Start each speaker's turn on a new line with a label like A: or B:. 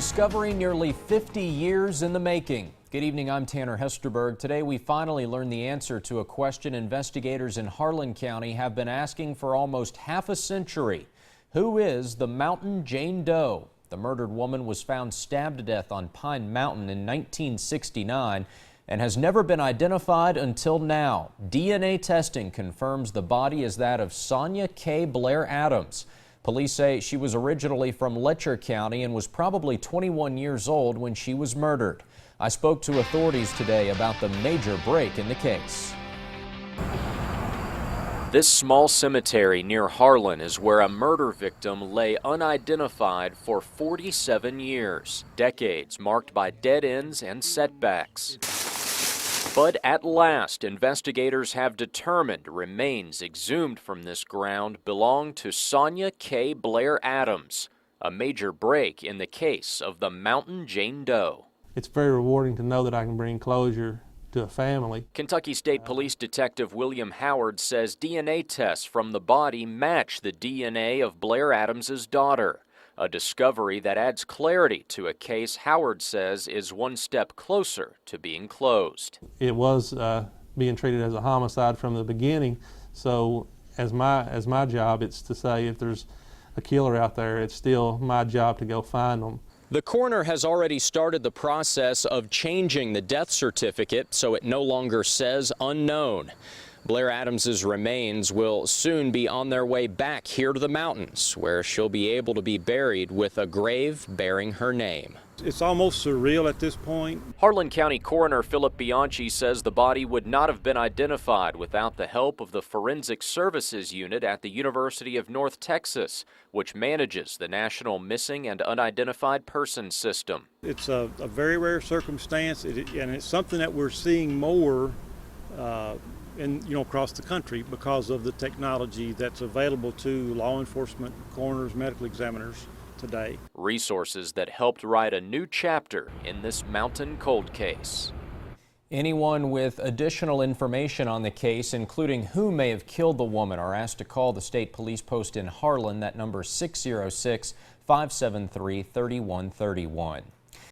A: discovery nearly 50 years in the making. Good evening, I'm Tanner Hesterberg. Today we finally learned the answer to a question investigators in Harlan County have been asking for almost half a century. Who is the Mountain Jane Doe? The murdered woman was found stabbed to death on Pine Mountain in 1969 and has never been identified until now. DNA testing confirms the body is that of Sonia K. Blair Adams. Police say she was originally from Letcher County and was probably 21 years old when she was murdered. I spoke to authorities today about the major break in the case. This small cemetery near Harlan is where a murder victim lay unidentified for 47 years, decades marked by dead ends and setbacks. But at last, investigators have determined remains exhumed from this ground belong to Sonia K. Blair Adams, a major break in the case of the Mountain Jane Doe.
B: It's very rewarding to know that I can bring closure to a family.
A: Kentucky State Police Detective William Howard says DNA tests from the body match the DNA of Blair Adams's daughter, a discovery that adds clarity to a case Howard says is one step closer to being closed.
B: It was being treated as a homicide from the beginning, so as my job, it's to say if there's a killer out there, it's still my job to go find them.
A: The coroner has already started the process of changing the death certificate so it no longer says unknown. Blair Adams's remains will soon be on their way back here to the mountains, where she'll be able to be buried with a grave bearing her name.
C: It's almost surreal at this point.
A: Harlan County Coroner Philip Bianchi says the body would not have been identified without the help of the Forensic Services Unit at the University of North Texas, which manages the National Missing and Unidentified Persons System.
C: It's a very rare circumstance, and it's something that we're seeing more across the country because of the technology that's available to law enforcement, coroners, medical examiners today.
A: Resources that helped write a new chapter in this mountain cold case. Anyone with additional information on the case, including who may have killed the woman, are asked to call the state police post in Harlan. That number 606-573-3131.